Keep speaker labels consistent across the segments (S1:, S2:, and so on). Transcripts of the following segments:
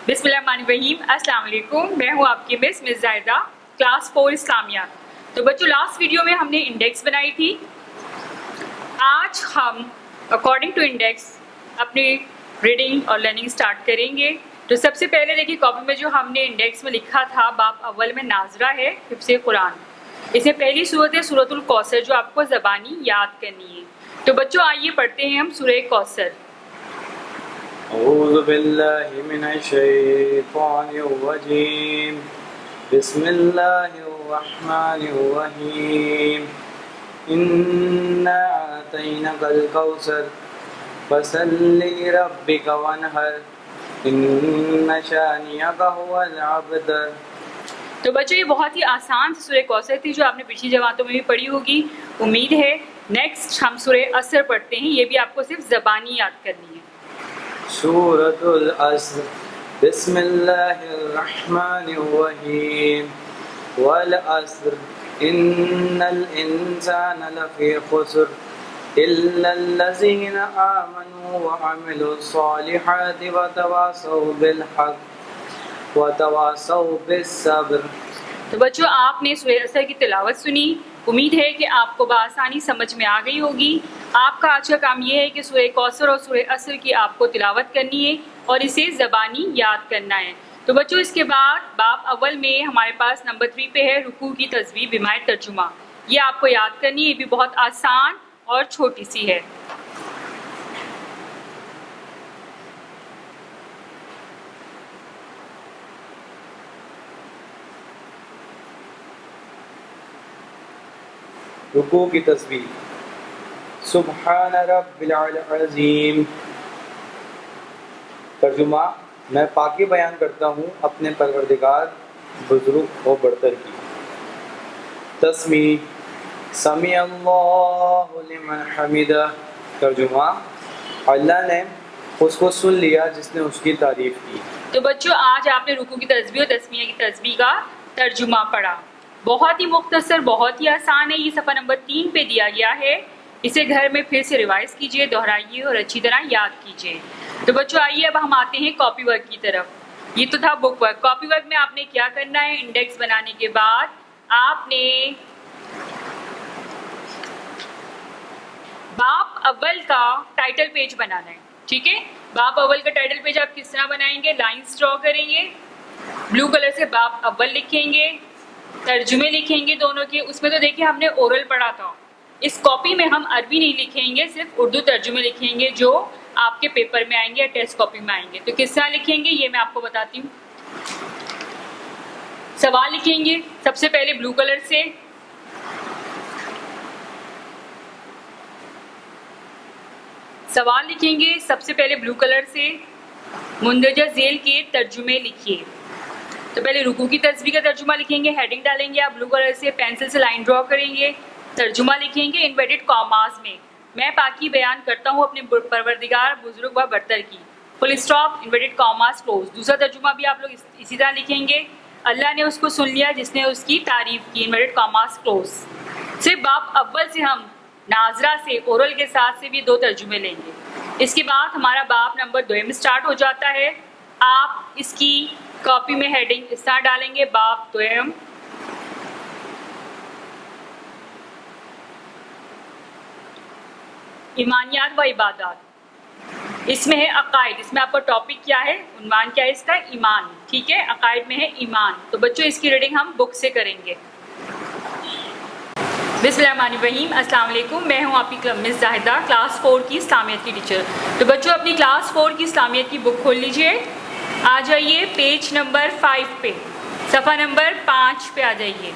S1: بسم اللہ الرحمن الرحیم. السلام علیکم. میں ہوں آپ کی مس زاہدہ، کلاس 4 اسلامیات. تو بچوں لاسٹ ویڈیو میں ہم نے انڈیکس بنائی تھی. آج ہم اکارڈنگ ٹو انڈیکس اپنی ریڈنگ اور لرننگ سٹارٹ کریں گے. تو سب سے پہلے دیکھیے کاپی میں جو ہم نے انڈیکس میں لکھا تھا باب اول میں ناظرہ ہے حفظ قرآن. اس میں پہلی صورت ہے سورۃ الکوثر جو آپ کو زبانی یاد کرنی ہے. تو بچوں آئیے پڑھتے ہیں ہم سورہ کوثر.
S2: اعوذ باللہ من الشیطان الرجیم بسم اللہ الرحمن الرحیم انا اعطیناک الکوثر فصل لربک وانحر ان شانئک ھو الابتر.
S1: تو بچوں یہ بہت ہی آسان سورہ کوثر تھی جو آپ نے پچھلی جماعتوں میں بھی پڑھی ہوگی امید ہے. نیکسٹ ہم سورہ عصر پڑھتے ہیں. یہ بھی آپ کو صرف زبانی یاد کرنی ہے.
S2: سورۃ العصر بسم اللہ الرحمن الرحیم والعصر ان الانسان لفی خسر الا الذین آمنوا وعملوا الصالحات وتواصوا بالحق وتواصوا بالصبر.
S1: تو بچوں آپ نے سورہ عصر کی تلاوت سنی. امید ہے کہ آپ کو بآسانی سمجھ میں آ گئی ہوگی. آپ کا آج کا کام یہ ہے کہ سورہ کوثر اور سورہ عصر کی آپ کو تلاوت کرنی ہے اور اسے زبانی یاد کرنا ہے. تو بچوں اس کے بعد باب اول میں ہمارے پاس نمبر 3 پہ ہے رکوع کی تسبیح بمائے ترجمہ. یہ آپ کو یاد کرنی ہے. یہ بھی بہت آسان اور چھوٹی سی ہے.
S2: رکوع کی تسبیح. سبحان رب العظیم. ترجمہ میں پاکی بیان کرتا ہوں اپنے پروردگار بزرگ و برتر کی. تسمیع سمیع اللہ لمن حمدہ. ترجمہ اللہ نے اس کو سن لیا جس نے اس کی تعریف کی.
S1: تو بچوں آج آپ نے رکوع کی تسبیح اور تسمیہ کی تسبیح کا ترجمہ پڑھا. بہت ہی مختصر، بہت ہی آسان ہے. یہ صفحہ نمبر 3 پہ دیا گیا ہے. اسے گھر میں پھر سے ریوائز کیجئے، دہرائیے اور اچھی طرح یاد کیجئے. تو بچوں آئیے اب ہم آتے ہیں کاپی ورک کی طرف. یہ تو تھا بک ورک. کاپی ورک میں آپ نے کیا کرنا ہے، انڈیکس بنانے کے بعد آپ نے باب اول کا ٹائٹل پیج بنانا ہے. ٹھیک ہے، باب اول کا ٹائٹل پیج آپ کس طرح بنائیں گے؟ لائنز ڈرا کریں گے، بلو کلر سے باب اول لکھیں گے، ترجمے لکھیں گے دونوں کے. اس میں تو دیکھیں ہم نے اورل پڑھا تھا. اس کاپی میں ہم عربی نہیں لکھیں گے، صرف اردو ترجمے لکھیں گے جو آپ کے پیپر میں آئیں گے یا ٹیسٹ کاپی میں آئیں گے. تو کس طرح لکھیں گے یہ میں آپ کو بتاتی ہوں. سوال لکھیں گے سب سے پہلے بلو کلر سے. سوال لکھیں گے سب سے پہلے بلو کلر سے. مندرجہ ذیل کے ترجمے لکھیے. تو پہلے رکوع کی تسبیح کا ترجمہ لکھیں گے، ہیڈنگ ڈالیں گے آپ بلو کلر سے، پینسل سے لائن ڈرا کریں گے، ترجمہ لکھیں گے انورٹڈ کاماز میں. میں پاکی بیان کرتا ہوں اپنے پروردگار بزرگ و برتر کی، full stop inverted commas close. دوسرا ترجمہ بھی آپ لوگ اسی طرح لکھیں گے، اللہ نے اس کو سن لیا جس نے اس کی تعریف کی، انورٹڈ کاماز کلوز. صرف باب اول سے ہم ناظرہ سے اورل کے ساتھ سے بھی 2 ترجمے لیں گے. اس کے بعد ہمارا باب نمبر 2 سٹارٹ ہو جاتا ہے. آپ اس کی کاپی میں ہیڈنگ اس طرح ڈالیں گے، باب 2 ایمانیات و عبادات. اس میں ہے عقائد. اس میں آپ کا ٹاپک کیا ہے، عنوان کیا ہے اس کا؟ ایمان. ٹھیک ہے، عقائد میں ہے ایمان. تو بچوں اس کی ریڈنگ ہم بک سے کریں گے. بسم اللہ الرحمن الرحیم. السلام علیکم. میں ہوں آپ کی مس زاہدہ، کلاس 4 کی اسلامیت کی ٹیچر. تو بچوں اپنی کلاس 4 کی اسلامیت کی بک کھول لیجئے. آ جائیے پیج نمبر 5 پہ، صفحہ نمبر 5 پہ آ جائیے.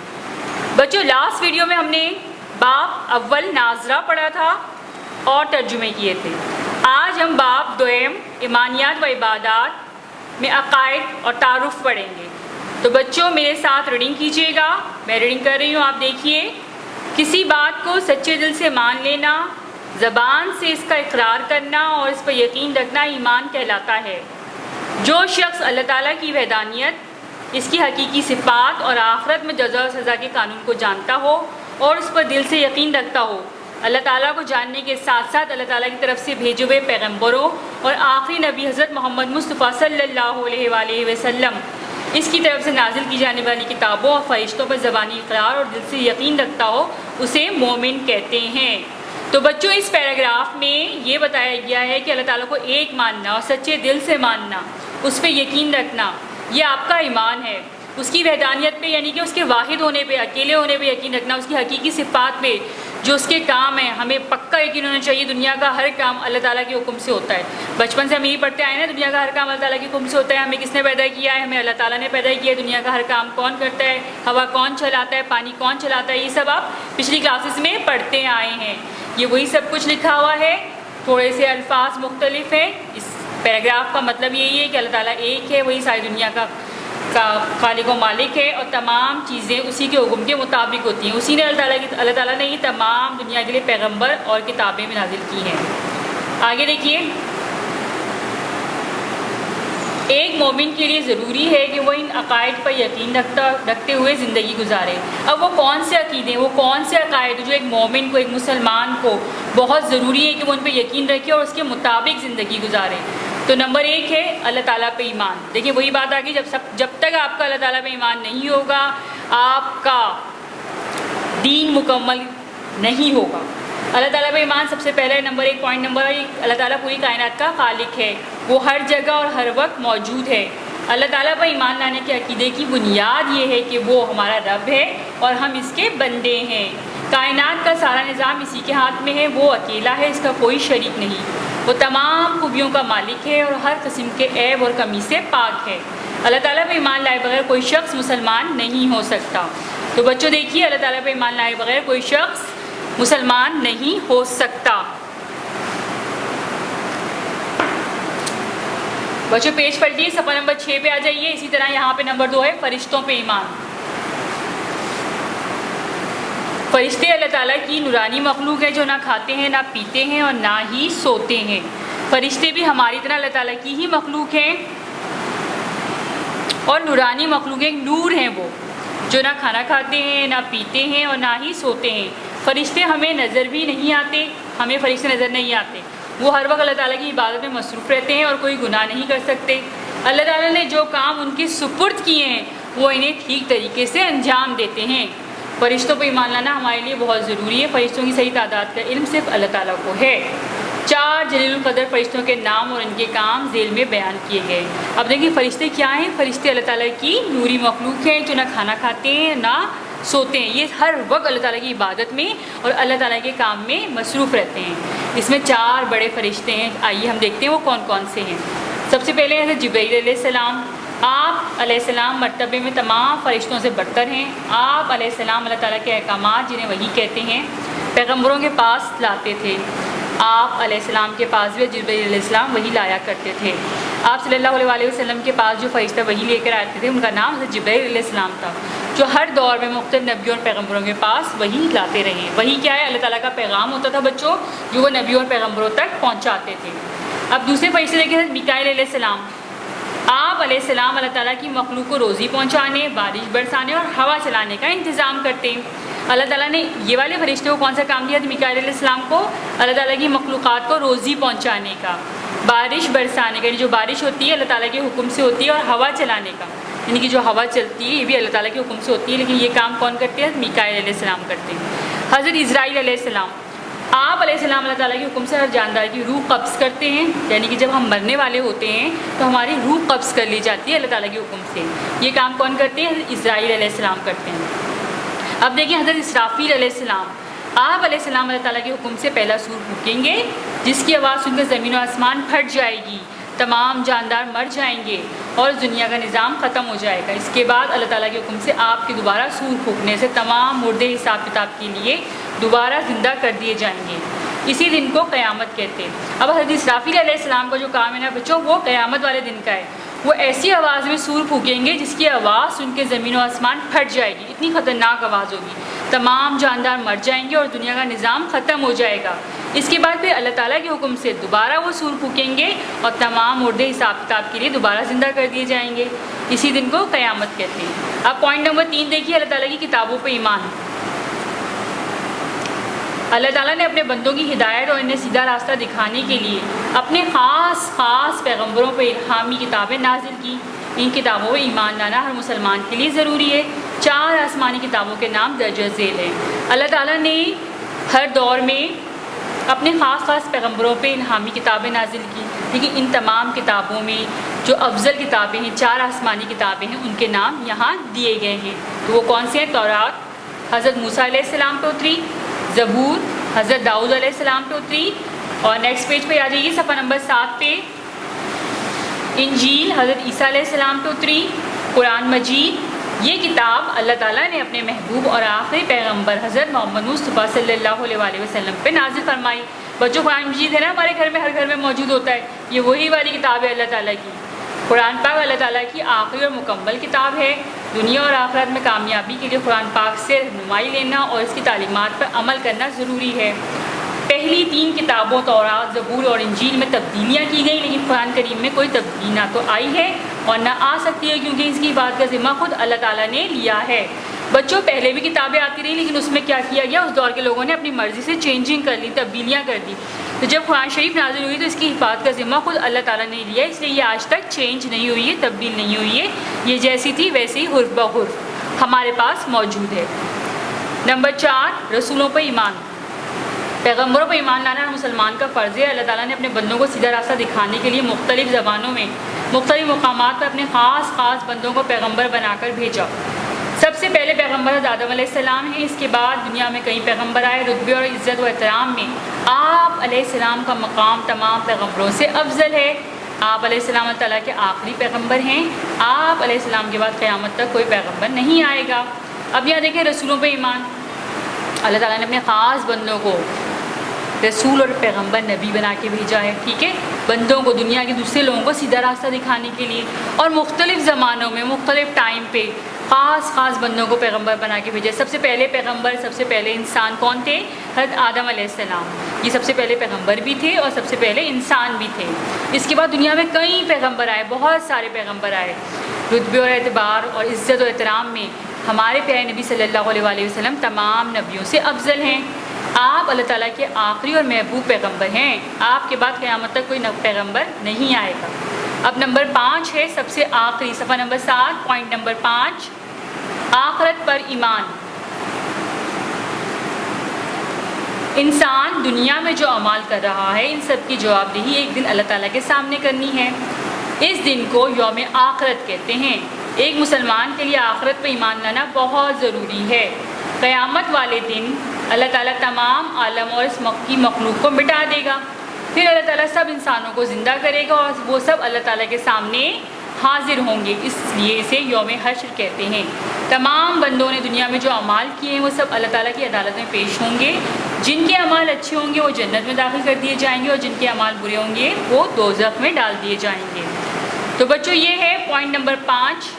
S1: بچوں لاسٹ ویڈیو میں ہم نے باب اول ناظرہ پڑھا تھا اور ترجمے کیے تھے. آج ہم باب 2 ایمانیات و عبادات میں عقائد اور تعارف پڑھیں گے. تو بچوں میرے ساتھ ریڈنگ کیجیے گا. میں ریڈنگ کر رہی ہوں، آپ دیکھیے. کسی بات کو سچے دل سے مان لینا، زبان سے اس کا اقرار کرنا اور اس پر یقین رکھنا ایمان کہلاتا ہے. جو شخص اللہ تعالیٰ کی وحدانیت، اس کی حقیقی صفات اور آخرت میں جزا و سزا کے قانون کو جانتا ہو اور اس پر دل سے یقین رکھتا ہو، اللہ تعالیٰ کو جاننے کے ساتھ ساتھ اللہ تعالیٰ کی طرف سے بھیجے ہوئے پیغمبروں اور آخری نبی حضرت محمد مصطفیٰ صلی اللہ علیہ وآلہ وسلم اس کی طرف سے نازل کی جانے والی کتابوں اور فرشتوں پر زبانی اقرار اور دل سے یقین رکھتا ہو اسے مومن کہتے ہیں۔ تو بچوں اس پیراگراف میں یہ بتایا گیا ہے کہ اللہ تعالیٰ کو ایک ماننا اور سچے دل سے ماننا، اس پہ یقین رکھنا، یہ آپ کا ایمان ہے۔ اس کی وحدانیت پہ یعنی کہ اس کے واحد ہونے پہ، اکیلے ہونے پہ یقین رکھنا، اس کی حقیقی صفات پہ، جو اس کے کام ہیں ہمیں پکا یقین ہونا چاہیے۔ دنیا کا ہر کام اللہ تعالیٰ کے حکم سے ہوتا ہے۔ بچپن سے ہم یہی پڑھتے آئے نا، دنیا کا ہر کام اللہ تعالیٰ کے حکم سے ہوتا ہے۔ ہمیں کس نے پیدا کیا ہے؟ ہمیں اللہ تعالیٰ نے پیدا کیا ہے۔ دنیا کا ہر کام کون کرتا ہے؟ ہوا کون چلاتا ہے؟ پانی کون چلاتا ہے؟ یہ سب آپ پچھلی کلاسز میں پڑھتے آئے ہیں۔ یہ وہی سب کچھ لکھا ہوا ہے، تھوڑے سے الفاظ مختلف ہیں۔ اس پیراگراف کا مطلب یہی ہے کہ اللہ تعالیٰ ایک ہے، وہی ساری دنیا کا خالق و مالک ہے، اور تمام چیزیں اسی کے حکم کے مطابق ہوتی ہیں۔ اسی نے اللہ تعالیٰ نے یہ تمام دنیا کے لیے پیغمبر اور کتابیں بھی نازل کی ہیں۔ آگے دیکھیے، ایک مومن کے لیے ضروری ہے کہ وہ ان عقائد پر یقین رکھتے ہوئے زندگی گزارے۔ اب وہ کون سے عقیدے، وہ کون سے عقائد جو ایک مومن کو، ایک مسلمان کو بہت ضروری ہے کہ وہ ان پہ یقین رکھے اور اس کے مطابق زندگی گزارے؟ تو نمبر 1 ہے اللہ تعالیٰ پہ ایمان۔ دیکھیے وہی بات آ گئی، جب تک آپ کا اللہ تعالیٰ پہ ایمان نہیں ہوگا، آپ کا دین مکمل نہیں ہوگا۔ اللہ تعالیٰ پہ ایمان سب سے پہلے نمبر 1 پوائنٹ نمبر 1، اللہ تعالیٰ پوری کائنات کا خالق ہے، وہ ہر جگہ اور ہر وقت موجود ہے۔ اللہ تعالیٰ پر ایمان لانے کے عقیدے کی بنیاد یہ ہے کہ وہ ہمارا رب ہے اور ہم اس کے بندے ہیں۔ کائنات کا سارا نظام اسی کے ہاتھ میں ہے، وہ اکیلا ہے، اس کا کوئی شریک نہیں۔ وہ تمام خوبیوں کا مالک ہے اور ہر قسم کے عیب اور کمی سے پاک ہے۔ اللہ تعالیٰ پہ ایمان لائے بغیر کوئی شخص مسلمان نہیں ہو سکتا۔ تو بچوں دیکھیے، اللہ تعالیٰ پہ ایمان لائے بغیر کوئی شخص مسلمان نہیں ہو سکتا۔ بچوں پیج پلٹیے، صفحہ نمبر 6 پہ آ جائیے۔ اسی طرح یہاں پہ نمبر 2 ہے فرشتوں پہ ایمان۔ فرشتے اللہ تعالیٰ کی نورانی مخلوق ہیں جو نہ کھاتے ہیں، نہ پیتے ہیں اور نہ ہی سوتے ہیں۔ فرشتے بھی ہماری طرح اللہ تعالیٰ کی ہی مخلوق ہیں اور نورانی مخلوق ہیں، نور ہیں وہ، جو نہ کھانا کھاتے ہیں، نہ پیتے ہیں اور نہ ہی سوتے ہیں۔ فرشتے ہمیں نظر بھی نہیں آتے، ہمیں فرشتے نظر نہیں آتے۔ وہ ہر وقت اللہ تعالیٰ کی عبادت میں مصروف رہتے ہیں اور کوئی گناہ نہیں کر سکتے۔ اللہ تعالیٰ نے جو کام ان کے سپرد کیے ہیں وہ انہیں ٹھیک طریقے سے انجام دیتے ہیں۔ فرشتوں پہ ایمان لانا ہمارے لیے بہت ضروری ہے۔ فرشتوں کی صحیح تعداد کا علم صرف اللہ تعالیٰ کو ہے۔ 4 جلیل القدر فرشتوں کے نام اور ان کے کام ذیل میں بیان کیے گئے۔ اب دیکھیے فرشتے کیا ہیں؟ فرشتے اللہ تعالیٰ کی نوری مخلوق ہیں جو نہ کھانا کھاتے ہیں نہ سوتے ہیں۔ یہ ہر وقت اللہ تعالیٰ کی عبادت میں اور اللہ تعالیٰ کے کام میں مصروف رہتے ہیں۔ اس میں 4 بڑے فرشتے ہیں، آئیے ہم دیکھتے ہیں وہ کون کون سے ہیں۔ سب سے پہلے حضرت جبرائیل علیہ السلام۔ آپ علیہ السلام مرتبے میں تمام فرشتوں سے برتر ہیں۔ آپ علیہ السلام اللہ تعالیٰ کے احکامات، جنہیں وحی کہتے ہیں، پیغمبروں کے پاس لاتے تھے۔ آپ علیہ السلام کے پاس بھی جبرائیل علیہ السلام وحی لایا کرتے تھے۔ آپ صلی اللہ علیہ وسلم کے پاس جو فرشتہ وحی لے کر آتے تھے ان کا نام حضرت جبرائیل علیہ السلام تھا، جو ہر دور میں مختلف نبیوں اور پیغمبروں کے پاس وحی لاتے رہے۔ وحی کیا ہے؟ اللہ تعالیٰ کا پیغام ہوتا تھا بچوں، جو وہ نبیوں اور پیغمبروں تک پہنچاتے تھے۔ اب دوسرے فرشتے دیکھیں، حضرت میکائیل علیہ السلام۔ آپ علیہ السلام اللہ تعالیٰ کی مخلوق کو روزی پہنچانے، بارش برسانے اور ہوا چلانے کا انتظام کرتے ہیں۔ اللہ تعالیٰ نے یہ والے فرشتے کو کون سا کام دیا؟ میکائیل علیہ السلام کو اللہ تعالیٰ کی مخلوقات کو روزی پہنچانے کا، بارش برسانے کا، یعنی جو بارش ہوتی ہے اللہ تعالیٰ کے حکم سے ہوتی ہے، اور ہوا چلانے کا، یعنی کہ جو ہوا چلتی ہے یہ بھی اللہ تعالیٰ کے حکم سے ہوتی ہے، لیکن یہ کام کون کرتے ہیں؟ میکائیل علیہ السلام کرتے ہیں۔ حضرت اسرائیل علیہ السلام۔ آپ علیہ السلام اللہ تعالیٰ کے حکم سے ہر جاندار کی روح قبض کرتے ہیں، یعنی کہ جب ہم مرنے والے ہوتے ہیں تو ہماری روح قبض کر لی جاتی ہے اللہ تعالیٰ کے حکم سے۔ یہ کام کون کرتے ہیں؟ حضرت اسرائیل علیہ السلام کرتے ہیں۔ اب دیکھیں حضرت اسرافیل علیہ السلام۔ آپ علیہ السلام اللہ تعالیٰ کے حکم سے پہلا سور پھونکیں گے، جس کی آواز سن کر زمین و آسمان پھٹ جائے گی، تمام جاندار مر جائیں گے اور دنیا کا نظام ختم ہو جائے گا۔ اس کے بعد اللہ تعالیٰ کے حکم سے آپ کے دوبارہ سور پھونکنے سے تمام مردے حساب کتاب کے لیے دوبارہ زندہ کر دیے جائیں گے۔ اسی دن کو قیامت کہتے ہیں۔ اب حضرت اسرافیل علیہ السلام کا جو کام ہے نا بچوں، وہ قیامت والے دن کا ہے۔ وہ ایسی آواز میں سور پھونکیں گے جس کی آواز سن کے زمین و آسمان پھٹ جائے گی، اتنی خطرناک آواز ہوگی، تمام جاندار مر جائیں گے اور دنیا کا نظام ختم ہو جائے گا۔ اس کے بعد پھر اللہ تعالیٰ کے حکم سے دوبارہ وہ سور پھونکیں گے اور تمام مردے حساب کتاب کے لیے دوبارہ زندہ کر دیے جائیں گے۔ اسی دن کو قیامت کہتے ہیں۔ اب پوائنٹ نمبر 3 دیکھیے، اللہ تعالیٰ کی کتابوں پہ ایمان۔ اللہ تعالیٰ نے اپنے بندوں کی ہدایت اور انہیں سیدھا راستہ دکھانے کے لیے اپنے خاص پیغمبروں پہ الہامی کتابیں نازل کی. ان کتابوں میں ایمان لانا ہر مسلمان کے لیے ضروری ہے. 4 آسمانی کتابوں کے نام درج ذیل ہیں. اللہ تعالیٰ نے ہر دور میں اپنے خاص پیغمبروں پہ الہامی کتابیں نازل کی، لیکن ان تمام کتابوں میں جو افضل کتابیں ہیں، 4 آسمانی کتابیں ہیں، ان کے نام یہاں دیے گئے ہیں. تو وہ کون سے ہیں؟ تورات حضرت موسیٰ علیہ السلام پہ اتری، زبور حضرت داؤد علیہ السلام پہ اتری، اور نیکسٹ پیج پہ آ جائیے صفحہ نمبر 7 پہ انجیل حضرت عیسیٰ علیہ السلام پہ اتری. قرآن مجید یہ کتاب اللہ تعالیٰ نے اپنے محبوب اور آخری پیغمبر حضرت محمد مصطفیٰ صلی اللہ علیہ وآلہ وسلم پہ نازل فرمائی. بچوں قرآن مجید ہے نا ہمارے گھر میں، ہر گھر میں موجود ہوتا ہے. یہ وہی والی کتاب ہے اللہ تعالیٰ کی. قرآن پاک اللہ تعالیٰ کی آخری اور مکمل کتاب ہے. دنیا اور آخرت میں کامیابی کے لیے قرآن پاک سے رہنمائی لینا اور اس کی تعلیمات پر عمل کرنا ضروری ہے. پہلی 3 کتابوں تورات، زبور اور انجیل میں تبدیلیاں کی گئی، لیکن قرآن کریم میں کوئی تبدیلی نہ تو آئی ہے اور نہ آ سکتی ہے، کیونکہ اس کی بات کا ذمہ خود اللہ تعالیٰ نے لیا ہے. بچوں پہلے بھی کتابیں آتی رہی، لیکن اس میں کیا کیا گیا، اس دور کے لوگوں نے اپنی مرضی سے چینجنگ کر لی، تبدیلیاں کر دی. تو جب قرآن شریف نازل ہوئی تو اس کی حفاظت کا ذمہ خود اللہ تعالیٰ نے لیا، اس لیے یہ آج تک چینج نہیں ہوئی ہے، تبدیل نہیں ہوئی ہے. یہ جیسی تھی ویسے ہی حرف بحرف ہمارے پاس موجود ہے. نمبر 4 رسولوں پر ایمان. پیغمبروں پر ایمان لانا ہر مسلمان کا فرض ہے. اللہ تعالیٰ نے اپنے بندوں کو سیدھا راستہ دکھانے کے لیے مختلف زبانوں میں مختلف مقامات پر اپنے خاص بندوں کو پیغمبر بنا کر بھیجا. سب سے پہلے پیغمبر حضرت آدم علیہ السلام ہیں. اس کے بعد دنیا میں کئی پیغمبر آئے. رتبے اور عزت و احترام میں آپ علیہ السلام کا مقام تمام پیغمبروں سے افضل ہے. آپ علیہ السلام اللہ تعالیٰ کے آخری پیغمبر ہیں. آپ علیہ السلام کے بعد قیامت تک کوئی پیغمبر نہیں آئے گا. اب یہاں دیکھیں رسولوں پہ ایمان. اللہ تعالیٰ نے اپنے خاص بندوں کو رسول اور پیغمبر نبی بنا کے بھیجا ہے. ٹھیک ہے، بندوں کو دنیا کے دوسرے لوگوں کو سیدھا راستہ دکھانے کے لیے، اور مختلف زمانوں میں مختلف ٹائم پہ خاص بندوں کو پیغمبر بنا کے بھیجا. سب سے پہلے پیغمبر، سب سے پہلے انسان کون تھے؟ حضرت آدم علیہ السلام. یہ سب سے پہلے پیغمبر بھی تھے اور سب سے پہلے انسان بھی تھے. اس کے بعد دنیا میں کئی پیغمبر آئے، بہت سارے پیغمبر آئے. رتبے اور اعتبار اور عزت و احترام میں ہمارے پیارے نبی صلی اللہ علیہ وآلہ وسلم تمام نبیوں سے افضل ہیں. آپ اللہ تعالیٰ کے آخری اور محبوب پیغمبر ہیں. آپ کے بعد قیامت تک کوئی پیغمبر نہیں آئے گا. اب نمبر 5 ہے سب سے آخری، صفحہ نمبر 7، پوائنٹ نمبر 5 آخرت پر ایمان. انسان دنیا میں جو اعمال کر رہا ہے ان سب کی جواب دہی ایک دن اللہ تعالیٰ کے سامنے کرنی ہے. اس دن کو یوم آخرت کہتے ہیں. ایک مسلمان کے لیے آخرت پر ایمان لانا بہت ضروری ہے. قیامت والے دن اللہ تعالیٰ تمام عالم اور اس کی مخلوق کو مٹا دے گا. پھر اللہ تعالیٰ سب انسانوں کو زندہ کرے گا اور وہ سب اللہ تعالیٰ کے سامنے حاضر ہوں گے. اس لیے اسے یوم حشر کہتے ہیں. تمام بندوں نے دنیا میں جو اعمال کیے ہیں وہ سب اللہ تعالیٰ کی عدالت میں پیش ہوں گے. جن کے اعمال اچھے ہوں گے وہ جنت میں داخل کر دیے جائیں گے اور جن کے اعمال برے ہوں گے وہ دوزخ میں ڈال دیے جائیں گے. تو بچوں یہ ہے پوائنٹ نمبر 5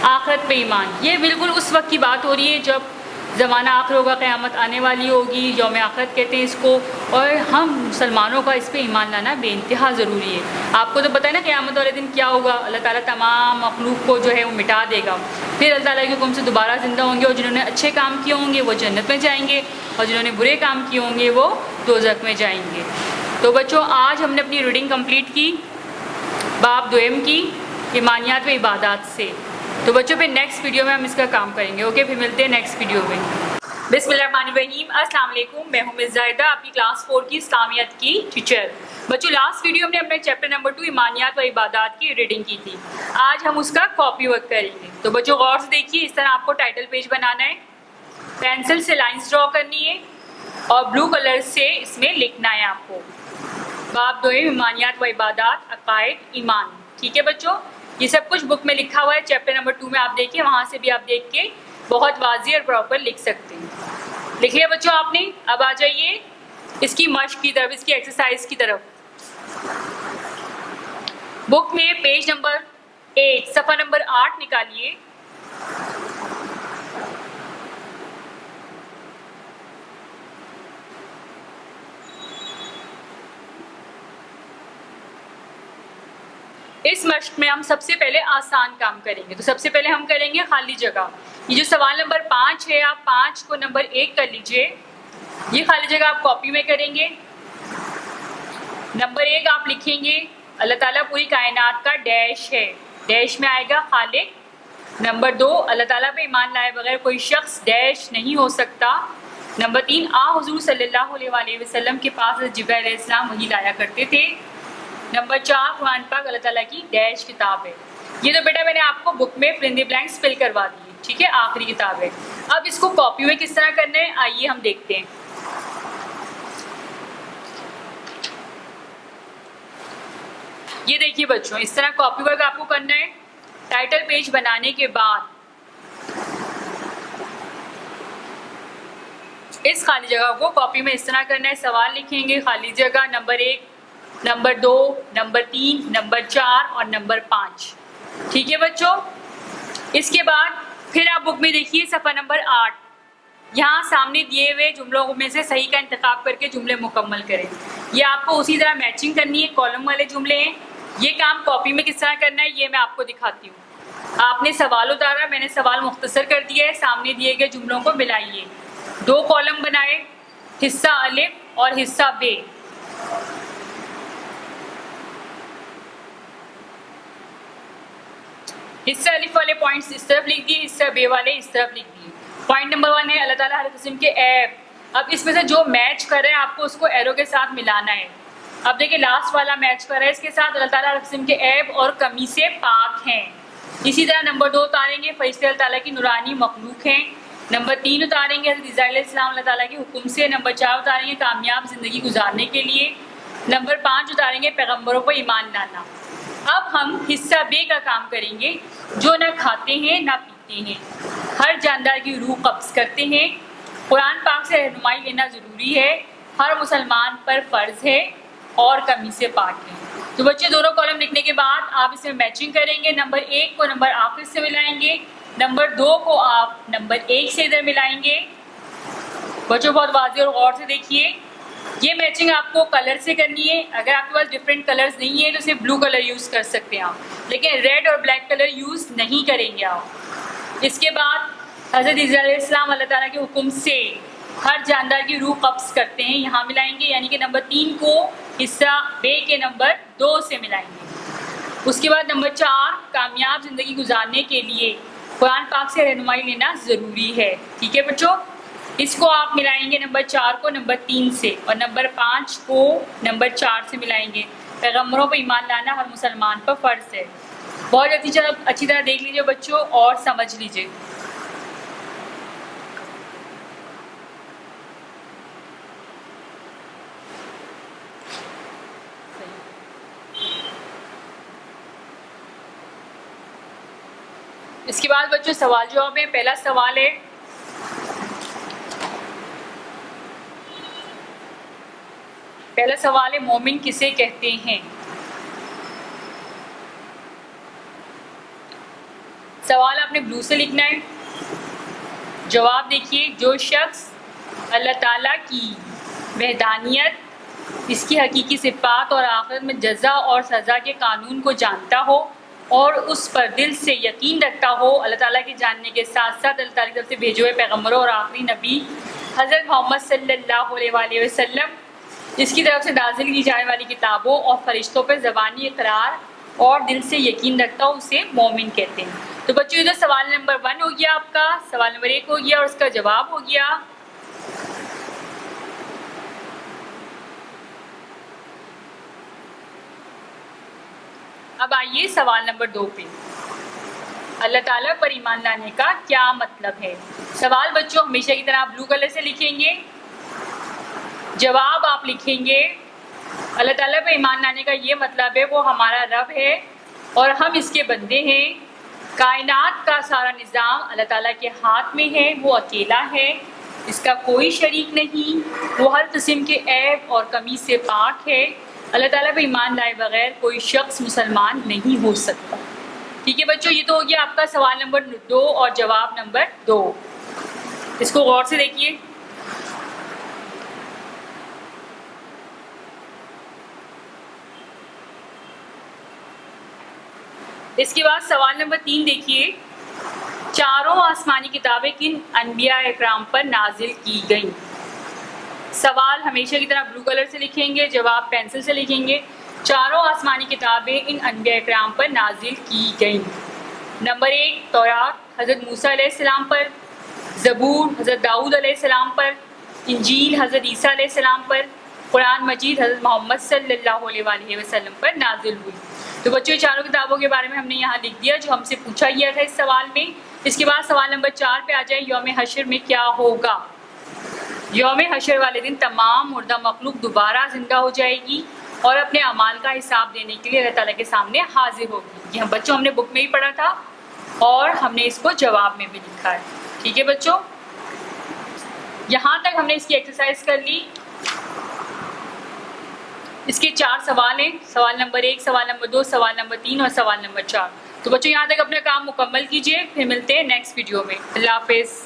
S1: آخرت پہ ایمان. یہ بالکل اس وقت کی بات ہو رہی ہے جب زمانہ آخر ہوگا، قیامت آنے والی ہوگی. یوم آخرت کہتے ہیں اس کو، اور ہم مسلمانوں کا اس پہ ایمان لانا بے انتہا ضروری ہے. آپ کو تو پتہ ہے نا قیامت والے دن کیا ہوگا. اللہ تعالیٰ تمام مخلوق کو جو ہے وہ مٹا دے گا. پھر اللہ تعالیٰ کے حکم سے دوبارہ زندہ ہوں گے اور جنہوں نے اچھے کام کیے ہوں گے وہ جنت میں جائیں گے اور جنہوں نے برے کام کیے ہوں گے وہ دوزخ میں جائیں گے. تو بچوں آج ہم نے اپنی ریڈنگ کمپلیٹ کی باب 2 کی ایمانیات و عبادات سے. تو بچوں پھر نیکسٹ ویڈیو میں ہم اس کا کام کریں گے. اوکے، پھر ملتے ہیں نیکسٹ ویڈیو میں. بسم اللہ الرحمن الرحیم. السلام علیکم، میں ہوں مس زاہدہ، آپ کی کلاس 4 کی اسلامیت کی ٹیچر. بچوں لاسٹ ویڈیو ہم نے اپنے چیپٹر نمبر 2 ایمانیات و عبادات کی ریڈنگ کی تھی. آج ہم اس کا کاپی ورک کریں گے. تو بچوں غور سے دیکھیے، اس طرح آپ کو ٹائٹل پیج بنانا ہے، پینسل سے لائنس ڈرا کرنی ہے اور بلو کلر سے اس میں لکھنا ہے آپ کو باب 2 ایمانیات و عبادات، عقائد، ایمان. ٹھیک ہے بچوں، یہ سب کچھ بک میں لکھا ہوا ہے. چیپٹر نمبر 2 میں آپ دیکھیے، وہاں سے بھی آپ دیکھ کے بہت واضح اور پراپر لکھ سکتے ہیں. لکھ لیا بچوں آپ نے؟ اب آ جائیے اس کی مشق کی طرف، اس کی ایکسرسائز کی طرف. بک میں پیج نمبر 8 صفحہ نمبر 8 نکالیے. اس مشق میں ہم سب سے پہلے آسان کام کریں گے. تو سب سے پہلے ہم کریں گے خالی جگہ. یہ جو سوال نمبر 5 ہے، آپ 5 کو نمبر 1 کر لیجئے یہ خالی جگہ آپ کاپی میں کریں گے. نمبر 1 آپ لکھیں گے اللہ تعالیٰ پوری کائنات کا ڈیش ہے، ڈیش میں آئے گا خالق. نمبر 2 اللہ تعالیٰ پہ ایمان لائے بغیر کوئی شخص ڈیش نہیں ہو سکتا. نمبر 3 حضور صلی اللہ علیہ وآلہ وسلم کے پاس جبرائیل علیہ السلام وحی لایا کرتے تھے. نمبر 4 قرآن پاک اللہ تعالیٰ کی ڈیش کتاب ہے. یہ تو بیٹا میں نے آپ کو بک میں فل ان دی بلینکس فل کروا دی، ٹھیک ہے، آخری کتاب ہے. اب اس کو کاپی میں کس طرح کرنا ہے آئیے ہم دیکھتے ہیں. یہ دیکھیے بچوں، اس طرح کاپی ورک آپ کو کرنا ہے. ٹائٹل پیج بنانے کے بعد اس خالی جگہ کو کاپی میں اس طرح کرنا ہے. سوال لکھیں گے خالی جگہ نمبر 1، نمبر 2، نمبر 3، نمبر 4 اور نمبر 5. ٹھیک ہے بچوں. اس کے بعد پھر آپ بک میں دیکھیے صفحہ نمبر 8. یہاں سامنے دیے ہوئے جملوں میں سے صحیح کا انتخاب کر کے جملے مکمل کریں. یہ آپ کو اسی طرح میچنگ کرنی ہے، کالم والے جملے ہیں. یہ کام کاپی میں کس طرح کرنا ہے یہ میں آپ کو دکھاتی ہوں. آپ نے سوال اتارا، میں نے سوال مختصر کر دیا ہے. سامنے دیے گئے جملوں کو ملائیے. 2 کالم بنائے، حصہ الف اور حصہ ب. حصہ الف والے پوائنٹس اس طرف لکھ دیے، حصہ بے والے اس طرف لکھ دیے. پوائنٹ نمبر 1 ہے اللہ تعالیٰ ہر قسم کے ایپ. اب اس میں سے جو میچ کر رہے ہیں آپ کو اس کو ایرو کے ساتھ ملانا ہے. اب دیکھیں لاسٹ والا میچ کر رہا ہے اس کے ساتھ، اللہ تعالیٰ ہر قسم کے ایپ اور کمی سے پاک ہیں. اسی طرح نمبر 2 اتاریں گے فرشتے اللہ تعالیٰ کی نورانی مخلوق ہیں. نمبر 3 اتاریں گے حضرت عیسیٰ علیہ السلام اللہ تعالیٰ کے حکم سے. نمبر 4 اتاریں گے کامیاب زندگی گزارنے کے لیے. نمبر 5 اتاریں گے پیغمبروں پر ایمان لانا. اب ہم حصہ بے کا کام کریں گے. جو نہ کھاتے ہیں نہ پیتے ہیں، ہر جاندار کی روح قبض کرتے ہیں، قرآن پاک سے رہنمائی لینا ضروری ہے، ہر مسلمان پر فرض ہے اور کمی سے پاک ہیں. تو بچے دونوں کالم لکھنے کے بعد آپ اس میں میچنگ کریں گے. نمبر 1 کو نمبر آخر سے ملائیں گے، نمبر 2 کو آپ نمبر 1 سے ادھر ملائیں گے. بچوں بہت واضح اور غور سے دیکھیے. یہ میچنگ آپ کو کلر سے کرنی ہے. اگر آپ کے پاس ڈفرینٹ کلرز نہیں ہیں تو صرف بلو کلر یوز کر سکتے ہیں آپ، لیکن ریڈ اور بلیک کلر یوز نہیں کریں گے آپ. اس کے بعد حضرت عیسیٰ علیہ السلام اللہ تعالیٰ کے حکم سے ہر جاندار کی روح قبض کرتے ہیں، یہاں ملائیں گے. یعنی کہ نمبر 3 کو حصہ بے کے نمبر 2 سے ملائیں گے. اس کے بعد نمبر 4 کامیاب زندگی گزارنے کے لیے قرآن پاک سے رہنمائی لینا ضروری ہے. ٹھیک ہے بچوں، اس کو آپ ملائیں گے نمبر 4 کو نمبر 3 سے اور نمبر 5 کو نمبر 4 سے ملائیں گے. پیغمبروں پر ایمان لانا ہر مسلمان پر فرض ہے. بہت اچھی طرح دیکھ لیجیے بچوں اور سمجھ لیجیے. اس کے بعد بچوں سوال جواب ہے. پہلا سوال ہے مومن کسے کہتے ہیں؟ سوال آپ نے بلو سے لکھنا ہے. جواب دیکھیے، جو شخص اللہ تعالیٰ کی وحدانیت، اس کی حقیقی صفات اور آخرت میں جزا اور سزا کے قانون کو جانتا ہو اور اس پر دل سے یقین رکھتا ہو، اللہ تعالیٰ کے جاننے کے ساتھ ساتھ اللہ تعالیٰ کی طرف سے بھیجے ہوئے پیغمبروں اور آخری نبی حضرت محمد صلی اللہ علیہ وآلہ وسلم، جس کی طرف سے نازل کی جانے والی کتابوں اور فرشتوں پر زبانی اقرار اور دل سے یقین رکھتا ہو، اسے مومن کہتے ہیں. تو بچوں ادھر سوال نمبر 1 ہو گیا آپ کا، سوال نمبر 1 ہو گیا اور اس کا جواب ہو گیا. اب آئیے سوال نمبر 2 پہ. اللہ تعالیٰ پر ایمان لانے کا کیا مطلب ہے؟ سوال بچوں ہمیشہ کی طرح بلو کلر سے لکھیں گے. جواب آپ لکھیں گے اللہ تعالیٰ پر ایمان لانے کا یہ مطلب ہے وہ ہمارا رب ہے اور ہم اس کے بندے ہیں. کائنات کا سارا نظام اللہ تعالیٰ کے ہاتھ میں ہے، وہ اکیلا ہے، اس کا کوئی شریک نہیں، وہ ہر قسم کے عیب اور کمی سے پاک ہے. اللہ تعالیٰ پہ ایمان لائے بغیر کوئی شخص مسلمان نہیں ہو سکتا. ٹھیک ہے بچوں، یہ تو ہو گیا آپ کا سوال نمبر 2 اور جواب نمبر 2. اس کو غور سے دیکھیے. اس کے بعد سوال نمبر 3 دیکھیے. چاروں آسمانی کتابیں کن انبیاء اکرام پر نازل کی گئیں؟ سوال ہمیشہ کی طرح بلو کلر سے لکھیں گے، جواب پینسل سے لکھیں گے۔ چاروں آسمانی کتابیں ان انبیاء کرام پر نازل کی گئیں۔ نمبر 1 تورات حضرت موسیٰ علیہ السلام پر، زبور حضرت داؤد علیہ السلام پر، انجیل حضرت عیسیٰ علیہ السلام پر، قرآن مجید حضرت محمد صلی اللہ علیہ وآلہ وسلم پر نازل ہوئی۔ تو بچوں چاروں کتابوں کے بارے میں ہم نے یہاں لکھ دیا جو ہم سے پوچھا گیا تھا اس سوال میں۔ اس کے بعد سوال نمبر 4 پہ آ جائیں، یوم حشر میں کیا ہوگا؟ یوم حشر والے دن تمام مردہ مخلوق دوبارہ زندہ ہو جائے گی اور اپنے اعمال کا حساب دینے کے لیے اللہ تعالیٰ کے سامنے حاضر ہوگی۔ یہ بچوں ہم نے بک میں ہی پڑھا تھا اور ہم نے اس کو جواب میں بھی لکھا ہے۔ ٹھیک ہے بچوں، یہاں تک ہم نے اس کی ایکسرسائز کر لی۔ اس کے 4 سوال ہیں، سوال نمبر 1، سوال نمبر 2، سوال نمبر 3 اور سوال نمبر 4۔ تو بچوں یہاں تک اپنا کام مکمل کیجیے، پھر ملتے ہیں نیکسٹ ویڈیو میں۔ اللہ حافظ۔